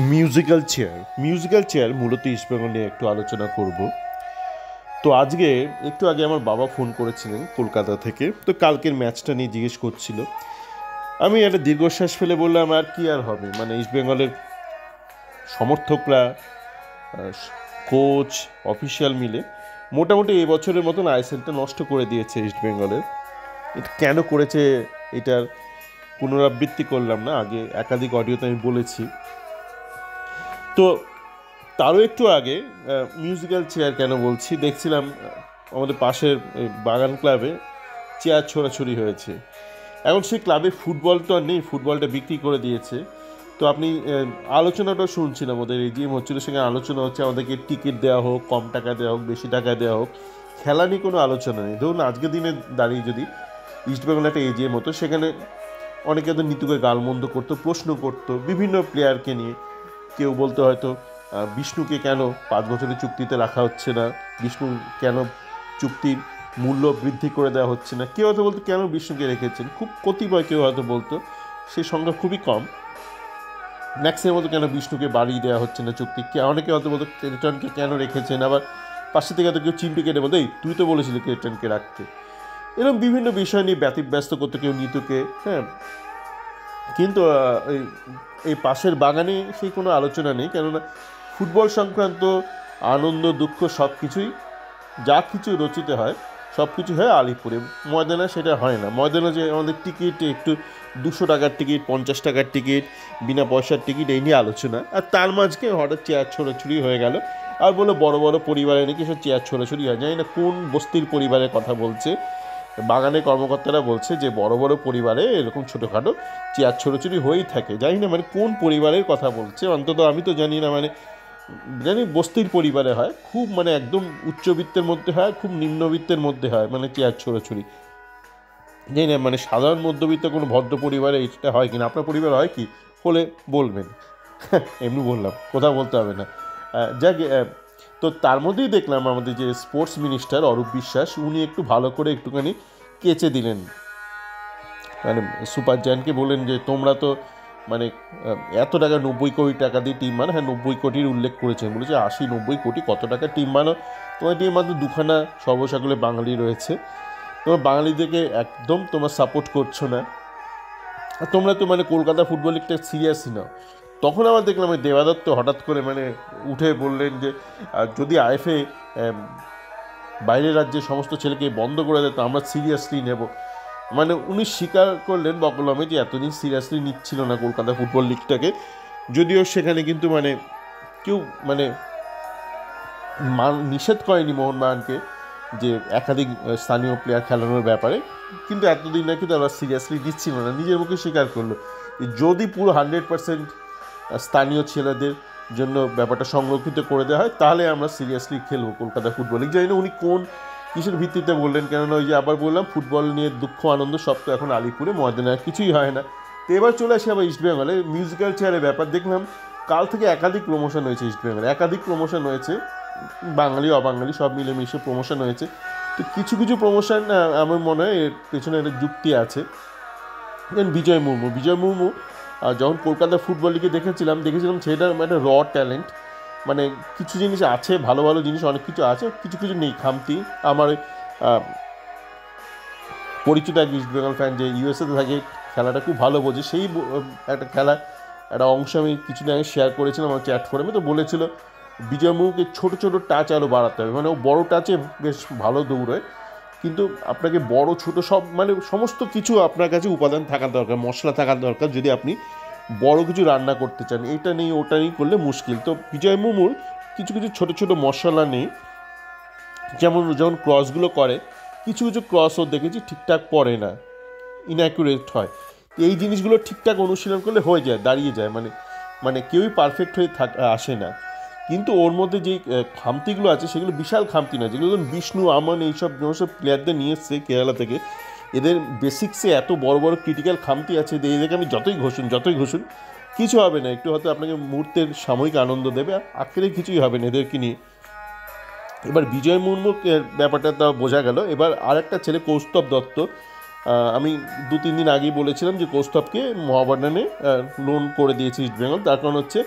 Musical chair মূলত ইস্টবেঙ্গল নিয়ে একটু আলোচনা করব। তো আজকে একটু আগে আমার বাবা ফোন করেছিলেন কলকাতা থেকে, তো কালকের ম্যাচটা নিয়ে জিজ্ঞেস করছিল। আমি একটা দীর্ঘশ্বাস ফেলে বললাম, আর কি আর হবে, মানে ইস্টবেঙ্গলের সমর্থকরা, কোচ, অফিসিয়াল মিলে মোটামুটি এই বছরের মতন আইএসএলটা নষ্ট করে দিয়েছে ইস্টবেঙ্গলের। এটা কেন করেছে, এটার পুনরাবৃত্তি করলাম না, আগে একাধিক অডিওতে আমি বলেছি। তো তারও একটু আগে মিউজিক্যাল চেয়ার কেন বলছি, দেখছিলাম আমাদের পাশের বাগান ক্লাবে চেয়ার ছোড়াছুড়ি হয়েছে। এখন সেই ক্লাবে ফুটবল তো আর নেই, ফুটবলটা বিক্রি করে দিয়েছে। তো আপনি আলোচনাটা শুনছিলাম, ওদের এজিএম হচ্ছিল, সেখানে আলোচনা হচ্ছে আমাদেরকে টিকিট দেওয়া হোক, কম টাকা দেওয়া হোক, বেশি টাকা দেওয়া হোক, খেলা নিয়ে কোনো আলোচনা নেই। ধরুন আজকের দিনে দাঁড়িয়ে যদি ইস্টবেঙ্গল একটা এজিএম হতো, সেখানে অনেকে তো নিতুকে গালমন্দ করতো, প্রশ্ন করতো বিভিন্ন প্লেয়ারকে নিয়ে। কেউ বলতো হয়তো বিষ্ণুকে কেন 5 বছরের চুক্তিতে রাখা হচ্ছে না, বিষ্ণু কেন চুক্তির মূল্য বৃদ্ধি করে দেওয়া হচ্ছে না, কেউ হয়তো বলতো কেন বিষ্ণুকে রেখেছেন, খুব কতিপয় কেউ হয়তো বলতো, সেই সংখ্যা খুবই কম। ম্যাক্সিমাম মতো কেন বিষ্ণুকে বাড়িয়ে দেওয়া হচ্ছে না চুক্তি, অনেকে হয়তো বলতো ক্রেটনকে কেন রেখেছেন, আবার পাশে থেকে হয়তো কেউ চিমটি কেটে বলতো এই তুই তো বলেছিলি ক্রেটনকে রাখতে। এরকম বিভিন্ন বিষয় নিয়ে ব্যতিব্যস্ত করতো কেউ নিতুকে। হ্যাঁ, কিন্তু এই এই পাশের বাগানে সেই কোনো আলোচনা নেই, কেননা ফুটবল সংক্রান্ত আনন্দ দুঃখ সব কিছুই, যা কিছু রচিত হয় সব কিছু হয় আলিপুরে। ময়দানে সেটা হয় না। ময়দানে যে আমাদের টিকিট একটু 200 টাকার টিকিট, 50 টাকার টিকিট, বিনা পয়সার টিকিট, এই নিয়ে আলোচনা। আর তার মাঝকে হঠাৎ চেয়ার ছোড়াছুড়ি হয়ে গেল। আর বলে বড় বড় পরিবারে নাকি সব চেয়ার ছোড়াছুড়ি হয়, জানি না কোন বস্তির পরিবারের কথা বলছে। বাগানের কর্মকর্তারা বলছে যে বড় বড় পরিবারে এরকম ছোটোখাটো চেয়ার ছোড়াছুড়ি হয়েই থাকে। জানি না মানে কোন পরিবারের কথা বলছে, অন্তত আমি তো জানি না। মানে জানি বস্তির পরিবারে হয়, খুব মানে একদম উচ্চবিত্তের মধ্যে হয়, খুব নিম্নবিত্তের মধ্যে হয়, মানে চেয়ার ছোড়াছুড়ি। জানি না মানে সাধারণ মধ্যবিত্ত কোনো ভদ্র পরিবারে এটা হয় কিনা। আপনার পরিবার হয় কি, হলে বলবেন। এমনি বললাম, কোথাও বলতে হবে না। যাক, তো তার মধ্যেই দেখলাম আমাদের যে স্পোর্টস মিনিস্টার অরূপ বিশ্বাস, উনি একটু ভালো করে একটুখানি কেচে দিলেন, মানে সুপার জায়ান্টকে বললেন যে তোমরা তো মানে এত টাকা 90 কোটি টাকা দিয়ে টিম বানো। হ্যাঁ, 90 কোটির উল্লেখ করেছেন, বলেছে 80-90 কোটি কত টাকা টিম বানো, তোমার টিম মাত্র দুখানা সর্বসাকুলে বাঙালি রয়েছে, তোমার বাঙালিদেরকে একদম তোমার সাপোর্ট করছো না, আর তোমরা তো মানে কলকাতা ফুটবল লিগটা সিরিয়াসই নাও। তখন আবার দেখলাম ওই দেবাদত্ত হঠাৎ করে মানে উঠে বললেন যে যদি আইএফএ বাইরের রাজ্যের সমস্ত ছেলেকে বন্ধ করে দেয় তো আমরা সিরিয়াসলি নেব। মানে উনি স্বীকার করলেন বকলমে যে এতদিন সিরিয়াসলি নিচ্ছিল না কলকাতা ফুটবল লিগটাকে। যদিও সেখানে কিন্তু মানে কেউ মানে নিষেধ করেনি মোহনবাগানকে যে একাধিক স্থানীয় প্লেয়ার খেলানোর ব্যাপারে, কিন্তু এতদিন নাকি তারা সিরিয়াসলি নিচ্ছিল না। নিজের মুখে স্বীকার করলো যে যদি পুরো 100% স্থানীয় ছেলেদের জন্য ব্যাপারটা সংরক্ষিত করে দেওয়া হয় তাহলে আমরা সিরিয়াসলি খেলবো কলকাতা ফুটবল লিগ। জানি না উনি কোন কিসের ভিত্তিতে বললেন, কেননা ওই যে আবার বললাম ফুটবল নিয়ে দুঃখ আনন্দ সব তো এখন আলিপুরে, ময়দানে আর কিছুই হয় না। তো এবার চলে আসি আবার ইস্টবেঙ্গলে মিউজিক্যাল চেয়ারের ব্যাপার। দেখলাম কাল থেকে একাধিক প্রমোশন হয়েছে ইস্টবেঙ্গলে, একাধিক প্রমোশন হয়েছে, বাঙালি অবাঙালি সব মিলেমিশে প্রমোশন হয়েছে। তো কিছু কিছু প্রমোশন আমার মনে হয় এর পেছনে একটা যুক্তি আছে। যেমন বিজয় মুর্মু যখন কলকাতা ফুটবল লিগে দেখেছিলাম সেটার একটা র ট্যালেন্ট, মানে কিছু জিনিস আছে, ভালো ভালো জিনিস অনেক কিছু আছে, কিছু কিছু নেই, খামতি। আমার পরিচিত এক ইস্ট বেঙ্গল ফ্যান যে ইউএসএতে থাকে, খেলাটা খুব ভালো বোঝে, সেই একটা খেলা একটা অংশ আমি কিছুদিন আগে শেয়ার করেছিলাম আমার চ্যাট ফোরামে। তো বলেছিল বিজয় মুখকে ছোটো ছোটো টাচ আরও বাড়াতে হবে, মানে ও বড়ো টাচে বেশ ভালো দৌড়য়, কিন্তু আপনাকে বড় ছোট সব মানে সমস্ত কিছু আপনার কাছে উপাদান থাকা দরকার, মশলা থাকা দরকার যদি আপনি বড় কিছু রান্না করতে চান। এটা নেই ওটা নেই করলে মুশকিল। তো বিজয় মুর্মুর কিছু কিছু ছোটো ছোটো মশলা নেই, যেমন যখন ক্রসগুলো করে কিছু কিছু ক্রসও দেখেছি ঠিকঠাক পড়ে না, ইনঅ্যাকুরেট হয়। এই জিনিসগুলো ঠিকঠাক অনুশীলন করলে হয়ে যায়, দাঁড়িয়ে যায়, মানে মানে কেউই পারফেক্ট হয়ে আসে না। কিন্তু ওর মধ্যে যে খামতিগুলো আছে সেগুলো বিশাল খামতি না, যেগুলো ধরুন বিষ্ণু আমন এইসব যেসব প্লেয়ারদের নিয়ে এসছে কেরালা থেকে, এদের বেসিক্সে এত বড় বড় ক্রিটিক্যাল খামতি আছে যে এদেরকে আমি যতই ঘষুন কিছু হবে না। একটু হয়তো আপনাকে মুহূর্তের সাময়িক আনন্দ দেবে, আখেরে কিছুই হবে না এদেরকে নিয়ে। এবার বিজয় মুর্মুর ব্যাপারটা তা বোঝা গেল। এবার আরেকটা ছেলে কৌস্তব দত্ত, আমি 2-3 দিন আগেই বলেছিলাম যে কৌস্তবকে মহাবাডানে লোন করে দিয়েছে ইস্টবেঙ্গল, তার কারণ হচ্ছে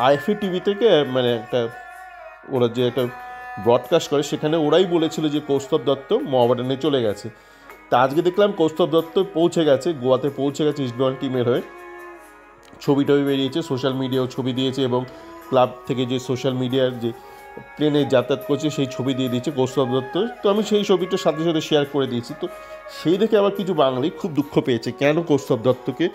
আইএফএ টিভি থেকে মানে একটা ওরা যে একটা ব্রডকাস্ট করে সেখানে ওরাই বলেছিল যে কৌস্তব দত্ত মোহামেডানে চলে গেছে। তা আজকে দেখলাম কৌস্তব দত্ত পৌঁছে গেছে, গোয়াতে পৌঁছে গেছে ইস্টবেঙ্গল টিমের হয়ে। ছবি টবি বেরিয়েছে, সোশ্যাল মিডিয়াও ছবি দিয়েছে এবং ক্লাব থেকে যে সোশ্যাল মিডিয়ার যে প্লেনে যাতায়াত করছে সেই ছবি দিয়ে দিয়েছে কৌস্তব দত্ত। তো আমি সেই ছবিটার সাথে সাথে শেয়ার করে দিয়েছি। তো সেই দেখে আবার কিছু বাঙালি খুব দুঃখ পেয়েছে, কেন কৌস্তব দত্তকে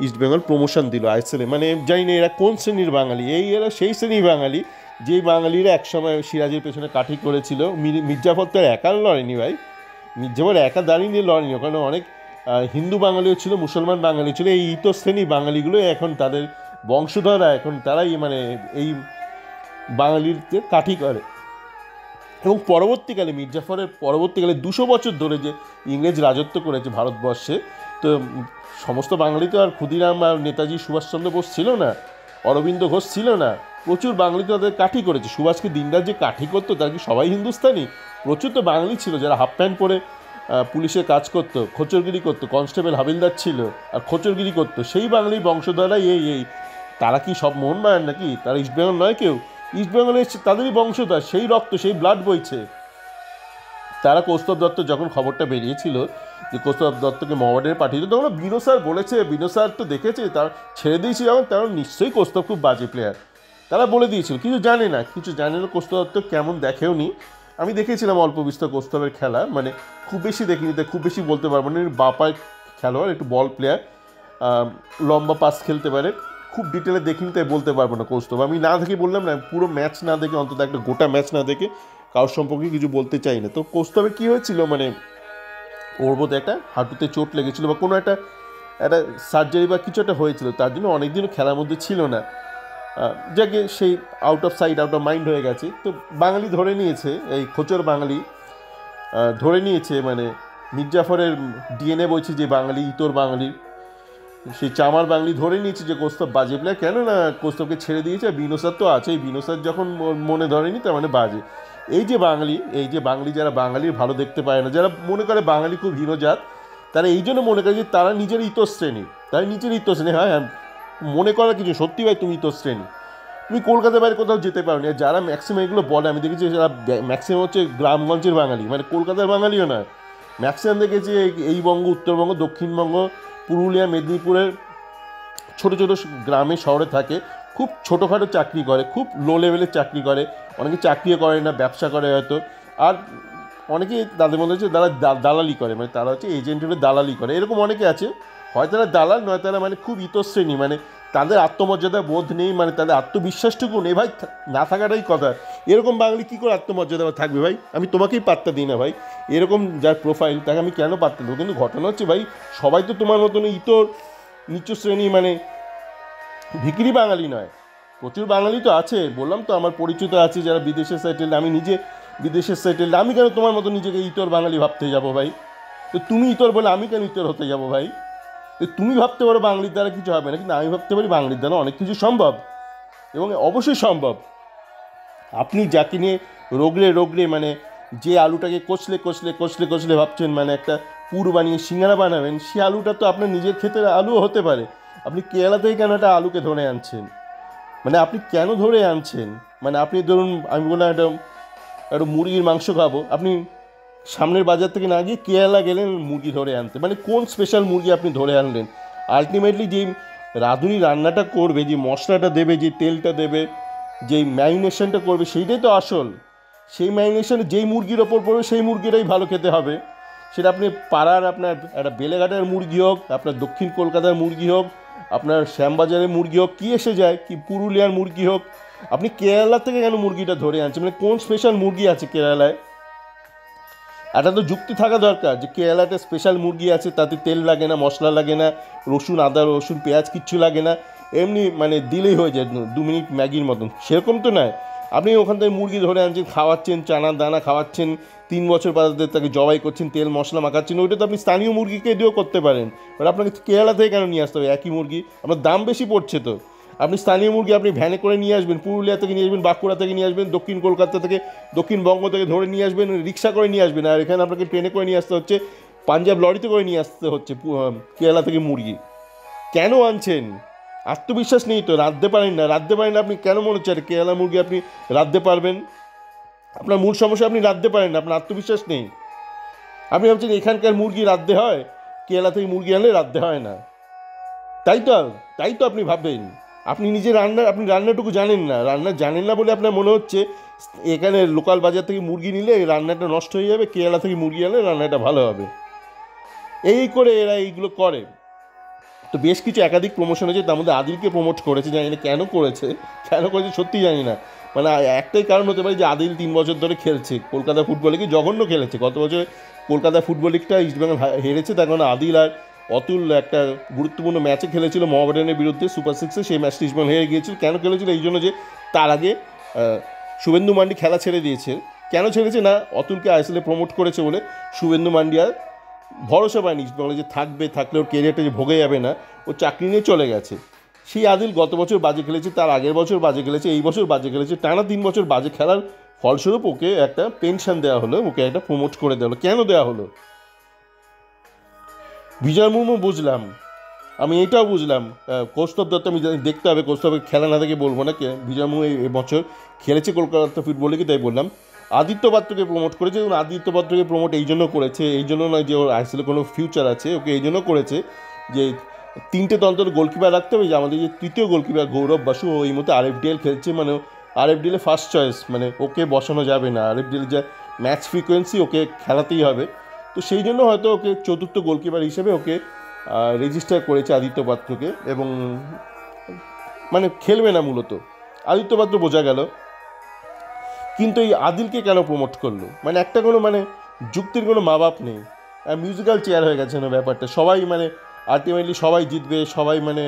ইস্টবেঙ্গল প্রমোশন দিল আইএসএলে। মানে জানি না এরা কোন শ্রেণীর বাঙালি, এরা সেই শ্রেণীর বাঙালি যেই বাঙালিরা একসময় সিরাজের পেছনে কাঠি করেছিল। মির্জাফর তো একার লড়েনি ভাই, মির্জাফর একা দাঁড়িয়ে নিয়ে লড়েনি, ওখানে অনেক হিন্দু বাঙালিও ছিল, মুসলমান বাঙালি ছিল। এই ইতর শ্রেণী বাঙালিগুলো এখন তাদের বংশধররা এখন তারাই মানে এই বাঙালিতে কাঠি করে। এবং পরবর্তীকালে মির্জাফরের পরবর্তীকালে 200 বছর ধরে যে ইংরেজ রাজত্ব করেছে ভারতবর্ষে, তো সমস্ত বাঙালি তো আর ক্ষুদিরাম আর নেতাজি সুভাষচন্দ্র বোস ছিল না, অরবিন্দ ঘোষ ছিল না, প্রচুর বাঙালি তো তাদের কাঠি করেছে। সুভাষকে দিনরাত যে কাঠি করতো তার কি সবাই হিন্দুস্তানি? প্রচুর তো বাঙালি ছিল যারা হাফ প্যান্ট পরে পুলিশের কাজ করতো, খোচরগিরি করতো, কনস্টেবল হাবিলদার ছিল আর খোচরগিরি করতো, সেই বাঙালির বংশধরাই এই তারা কি সব মোহনবাগান নাকি? তারা ইস্টবেঙ্গল নয় কেউ, ইস্টবেঙ্গলের তাদেরই বংশধর, সেই রক্ত সেই ব্লাড বইছে। তারা কৌস্তব দত্ত যখন খবরটা বেরিয়েছিল যে কৌস্তব দত্তকে মোহামেডানে পাঠিয়েছিল, তখন বিনো স্যার বলেছে, বিনো স্যার তো দেখেছে, তার ছেড়ে দিয়েছে যখন, কারণ নিশ্চয়ই কৌস্তব খুব বাজে প্লেয়ার, তারা বলে দিয়েছিল। কিছু জানে না কৌস্তব দত্ত কেমন দেখেও নি। আমি দেখেছিলাম অল্প বিস্তর কৌস্তবের খেলা, মানে খুব বেশি দেখিনি, তাই খুব বেশি বলতে পারবো না। বাপায় খেলোয়াড়, একটু বল প্লেয়ার, লম্বা পাস খেলতে পারে, খুব ডিটেলে দেখিনি তাই বলতে পারবো না কৌস্তব। আমি না দেখে বললাম না, পুরো ম্যাচ না দেখে, অন্তত একটা গোটা ম্যাচ না দেখে কারোর সম্পর্কে কিছু বলতে চাই না। তো কৌস্তবের কী হয়েছিল, মানে ওর বোধহয় একটা হাঁটুতে চোট লেগেছিলো বা কোনো একটা সার্জারি বা কিছু একটা হয়েছিল, তার জন্য অনেকদিনও খেলার মধ্যে ছিল না। যাকে সেই out of sight out of mind হয়ে গেছে। তো বাঙালি ধরে নিয়েছে, এই খোচর বাঙালি ধরে নিয়েছে, মানে মির্জাফরের ডিএনএ বলছে যে বাঙালি, ইতর বাঙালি, সেই চামার বাঙালি ধরে নিয়েছে যে কৌস্তব বাজে প্লেয়ার। কেন না কৌস্তবকে ছেড়ে দিয়েছে, বিনো স্যার তো আছেই, বিনো স্যার যখন মনে ধরেনি তার মানে বাজে। এই যে বাঙালি যারা বাঙালির ভালো দেখতে পায় না, যারা মনে করে বাঙালি খুব হীনজাত, তারা এই জন্য মনে করে যে তারা নিজের ইতশ্রেণী, হ্যাঁ হ্যাঁ, মনে করার কিছু, সত্যি ভাই তুমি ইতশ্রেণী, তুমি কলকাতার বাইরে কোথাও যেতে পারো না। যারা ম্যাক্সিমাম এগুলো বলে, আমি দেখেছি যারা ম্যাক্সিমাম হচ্ছে গ্রামগঞ্জের বাঙালি, মানে কলকাতার বাঙালিও নয়, ম্যাক্সিমাম দেখেছি এই বঙ্গ, উত্তরবঙ্গ, দক্ষিণবঙ্গ, পুরুলিয়া, মেদিনীপুরের ছোটো ছোটো গ্রামে শহরে থাকে, খুব ছোটোখাটো চাকরি করে, খুব লো লেভেলের চাকরি করে, অনেকে চাকরিও করে না, ব্যবসা করে হয়তো, আর অনেকে তাদের মধ্যে হচ্ছে তারা দালালি করে, মানে তারা হচ্ছে এজেন্টের দালালি করে, এরকম অনেকে আছে। হয় তারা দালাল, নয় তারা মানে খুব ইতশ্রেণী, মানে তাদের আত্মমর্যাদা বোধ নেই, মানে তাদের আত্মবিশ্বাসটুকু নেই ভাই, না থাকাটাই কথা। এরকম বাঙালি কী করে আত্মমর্যাদা থাকবে ভাই? আমি তোমাকেই পাত্তা দিই না ভাই, এরকম যার প্রোফাইল তাকে আমি কেন পাত্তা দেবো? কিন্তু ঘটনা হচ্ছে ভাই, সবাই তো তোমার মতন ইতর নিচু শ্রেণী, মানে ভিকিরি বাঙালি নয়, প্রচুর বাঙালি তো আছে। বললাম তো আমার পরিচিত আছে যারা বিদেশে সেটেল, আমি নিজে বিদেশে সেটেল, আমি কেন তোমার মতো নিজেকে ইতর বাঙালি ভাবতে যাবো ভাই? তো তুমি ইতর বলে আমি কেন ইতর হতে যাবো ভাই? তো তুমি ভাবতে পারো বাঙালির দ্বারা কিছু হবে না, কিন্তু আমি ভাবতে পারি বাঙালির দ্বারা অনেক কিছু সম্ভব, এবং অবশ্যই সম্ভব। আপনি যাকে নিয়ে রোগড়ে মানে যে আলুটাকে কচলে ভাবছেন মানে একটা পুর বানিয়ে সিঙ্গারা বানাবেন, সে আলুটা তো আপনার নিজের ক্ষেতের আলুও হতে পারে। আপনি কেরালা থেকে কেন একটা আলুকে ধরে আনছেন? মানে আপনি কেন ধরে আনছেন? মানে আপনি ধরুন, আমি বললাম একটা মুরগির মাংস খাবো, আপনি সামনের বাজার থেকে না গিয়ে কেরালা গেলেন মুরগি ধরে আনতে, মানে কোন স্পেশাল মুরগি আপনি ধরে আনলেন? আলটিমেটলি যেই রাঁধুনি রান্নাটা করবে, যে মশলাটা দেবে, যে তেলটা দেবে, যেই ম্যারিনেশনটা করবে, সেইটাই তো আসল। সেই ম্যারিনেশনে যেই মুরগির ওপর পড়বে সেই মুরগিটাই ভালো খেতে হবে। সেটা আপনি পাড়ার আপনার একটা বেলেঘাটার মুরগি হোক, আপনার দক্ষিণ কলকাতার মুরগি হোক, আপনার শ্যামবাজারের মুরগি হোক, কি এসে যায়, কি পুরুলিয়ার মুরগি হোক, আপনি কেরালা থেকে কেন মুরগিটা ধরে আনছেন? মানে কোন স্পেশাল মুরগি আছে কেরালায়? একটা তো যুক্তি থাকা দরকার যে কেরালাতে স্পেশাল মুরগি আছে, তাতে তেল লাগে না, মশলা লাগে না, রসুন, আদা রসুন পেঁয়াজ কিচ্ছু লাগে না, এমনি মানে দিলেই হয়ে যায় 2 মিনিট ম্যাগির মতন। সেরকম তো নয়, আপনি ওখান থেকে মুরগি ধরে আনছেন, খাওয়াচ্ছেন, চানা দানা খাওয়াচ্ছেন, 3 বছর বাদে তাকে জবাই করছেন, তেল মশলা মাখাচ্ছেন। ওইটা তো আপনি স্থানীয় মুরগিকে দিয়েও করতে পারেন, বাট আপনাকে কেরালা থেকে কেন নিয়ে আসতে হবে একই মুরগি? আপনার দাম বেশি পড়ছে তো। আপনি স্থানীয় মুরগি আপনি ভ্যানে করে নিয়ে আসবেন, পুরুলিয়া থেকে নিয়ে আসবেন, বাঁকুড়া থেকে নিয়ে আসবেন, দক্ষিণ কলকাতা থেকে, দক্ষিণবঙ্গ থেকে ধরে নিয়ে আসবেন, রিক্সা করে নিয়ে আসবেন, আর এখানে আপনাকে ট্রেনে করে নিয়ে আসতে হচ্ছে, পাঞ্জাব লরিতে করে নিয়ে আসতে হচ্ছে কেরালা থেকে মুরগি। কেন আনছেন? আত্মবিশ্বাস নেই তো, রাঁধতে পারেন না, আপনি কেন মনে হচ্ছে কেরালা মুরগি আপনি রাঁধতে পারবেন? আপনার মূল সমস্যা আপনি রাঁধতে পারেন না, আপনার আত্মবিশ্বাস নেই। আপনি ভাবছেন এখানকার মুরগি রাঁধতে হয়, কেরালা থেকে মুরগি আনলে রাঁধতে হয় না, তাই তো তাই তো আপনি ভাববেন। আপনি নিজে আপনি রান্নাটুকু জানেন না, রান্না জানেন না বলে আপনার মনে হচ্ছে এখানে লোকাল বাজার থেকে মুরগি নিলে রান্নাটা নষ্ট হয়ে যাবে, কেরালা থেকে মুরগি আনলে রান্নাটা ভালো হবে। এই করে এরা এইগুলো করে। তো বেশ কিছু একাধিক প্রমোশন হয়েছে, তার মধ্যে আদিলকে প্রমোট করেছে, জানি না কেন করেছে সত্যি জানি না। মানে একটাই কারণ হতে পারে যে আদিল 3 বছর ধরে খেলছে কলকাতা ফুটবল লিগে, জঘন্য খেলেছে। গত বছর কলকাতা ফুটবল লিগটা ইস্টবেঙ্গল হেরেছে, তার কারণে আদিল আর অতুল একটা গুরুত্বপূর্ণ ম্যাচে খেলেছিল মোহামেডানের বিরুদ্ধে সুপার সিক্সে, সেই ম্যাচটি ইস্টবেঙ্গল হেরে গিয়েছিল। কেন খেলেছিল? এই জন্য যে তার আগে শুভেন্দু মান্ডি খেলা ছেড়ে দিয়েছে। কেন ছেড়েছে না, অতুলকে আইএসএলে প্রমোট করেছে বলে শুভেন্দু মান্ডি আর ভরসা পায়নি ইস্টবেঙ্গলে যে থাকলে ওর কেরিয়ারটা যে ভোগে যাবে না, ও চাকরি নিয়ে চলে গেছে। সেই আদিল গত বছর বাজে খেলেছে, তার আগের বছর বাজে খেলেছে, এই বছর বাজে খেলেছে, টানা 3 বছর বাজে খেলার ফলস্বরূপ ওকে একটা পেনশন দেওয়া হলো, ওকে একটা প্রমোট করে দেওয়া হলো। কেন দেওয়া হলো? বিজয় মুর্মু বুঝলাম, আমি এটাও বুঝলাম, কৌস্তব দত্ত আমি দেখতে হবে, কৌস্তবের খেলা না থেকে বলবো না, বিজয় মুর্মু এই বছর খেলেছে কলকাতা ফুটবল লিগে, তাই বললাম। আদিত্য পাত্রকে প্রমোট করেছে, এবং আদিত্য পাত্রকে প্রমোট এই জন্য করেছে, এই জন্য নয় যে ওর আইএসএলে কোনো ফিউচার আছে, ওকে এই জন্য করেছে যে 3টে তন্ত্র গোলকিপার রাখতে হবে। যে আমাদের যে তৃতীয় গোলকিপার গৌরব বাসু, ও এই মতো আরএফডিএল খেলছে, মানে আরএফডিএলে ফার্স্ট চয়েস, মানে ওকে বসানো যাবে না, আরএফডিএল যা ম্যাচ ফ্রিকোয়েন্সি ওকে খেলাতেই হবে। তো সেই জন্য হয়তো ওকে চতুর্থ গোলকিপার হিসেবে ওকে রেজিস্টার করেছে আদিত্য পাত্রকে, এবং মানে খেলবে না মূলত আদিত্য পাত্র, বোঝা গেল। কিন্তু এই আদিলকে কেন প্রমোট করলো? মানে একটা কোনো মানে যুক্তির কোনো মা বাপ নেই। মিউজিক্যাল চেয়ার হয়ে গেছে না ব্যাপারটা, সবাই মানে আলটিমেটলি সবাই জিতবে, সবাই মানে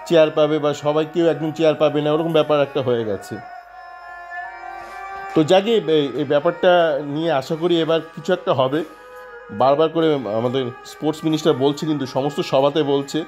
চেয়ার পাবে, বা সবাই কেউ একদম চেয়ার পাবে না, ওরকম ব্যাপার একটা হয়ে গেছে। তো যাকে এই ব্যাপারটা নিয়ে আশা করি এবার কিছু একটা হবে। বারবার করে আমাদের স্পোর্টস মিনিস্টার বলছে, কিন্তু সমস্ত সভাতে বলছে,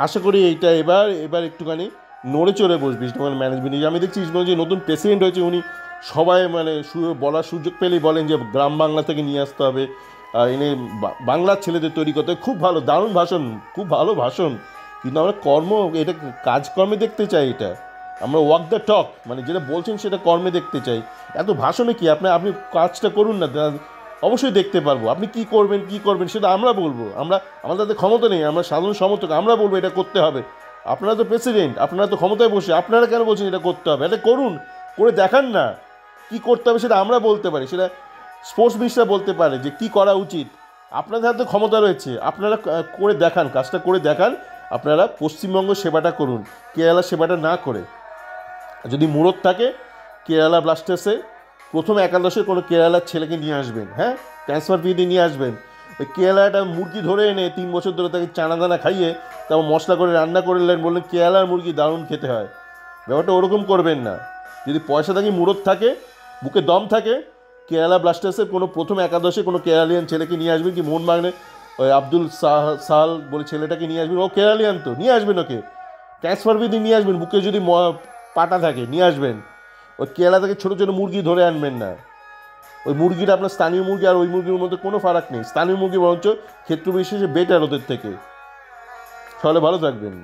আশা করি এইটা এবার একটুখানি নড়ে চড়ে বসবে ইস্টবেঙ্গল ম্যানেজমেন্ট। আমি দেখছি ইস্টবেঙ্গল যে নতুন প্রেসিডেন্ট হয়েছে, উনি সবাই মানে বলার সুযোগ পেলেই বলেন যে গ্রাম বাংলা থেকে নিয়ে আসতে হবে, এনে বাংলার ছেলেদের তৈরি করতে হবে। খুব ভালো, দারুণ ভাষণ, খুব ভালো ভাষণ, কিন্তু আমরা এটা কাজকর্মে দেখতে চাই। এটা আমরা ওয়াক দ্য টক, মানে যেটা বলছেন সেটা কর্মে দেখতে চাই। এত ভাষণে কি, আপনি কাজটা করুন না, অবশ্যই দেখতে পারবো। আপনি কি করবেন সেটা আমরা বলবো, আমাদের হাতে ক্ষমতা নেই, আমরা সাধারণ সমর্থক, আমরা বলবো এটা করতে হবে। আপনারা তো প্রেসিডেন্ট, আপনারা তো ক্ষমতায় বসে, আপনারা কেন বলছেন এটা করতে হবে? এটা করুন, করে দেখান না। কি করতে হবে সেটা আমরা বলতে পারি, সেটা স্পোর্টস মিনিস্টার বলতে পারে যে কি করা উচিত। আপনাদের হাতে ক্ষমতা রয়েছে, আপনারা করে দেখান, কাজটা করে দেখান। আপনারা পশ্চিমবঙ্গ সেবাটা করুন, কেরালার সেবাটা না করে। যদি মুরত থাকে কেরালা ব্লাস্টার্সে প্রথম একাদশের কোনো কেরালার ছেলেকে নিয়ে আসবেন, হ্যাঁ, ট্রান্সফার ফি দিয়ে নিয়ে আসবেন। ওই কেরালাটা মুরগি ধরে এনে 3 বছর ধরে তাকে চানা দানা খাইয়ে, তারপর মশলা করে রান্না করলেন, বললেন কেরালার মুরগি দারুণ খেতে হয়। ব্যাপারটা ওরকম করবেন না। যদি পয়সা থাকে, মুরত থাকে, বুকে দম থাকে, কেরালা ব্লাস্টার্সের কোনো প্রথম একাদশে কোনো কেরালিয়ান ছেলেকে নিয়ে আসবেন। কি মোহনবাগানে ওই আব্দুল সাহাল বলে ছেলেটাকে নিয়ে আসবেন, ও কেরালিয়ান তো, নিয়ে আসবেন ওকে, ট্রান্সফার ফি দিয়ে নিয়ে আসবেন। বুকে যদি পাটা থাকে নিয়ে আসবেন। ওই কেরালা থেকে ছোটো ছোটো মুরগি ধরে আনবেন না। ওই মুরগিটা আপনার স্থানীয় মুরগি আর ওই মুরগির মধ্যে কোনো ফারাক নেই। স্থানীয় মুরগি বরঞ্চ ক্ষেত্র বিশেষে বেটার ওদের থেকে। তাহলে ভালো থাকবেন।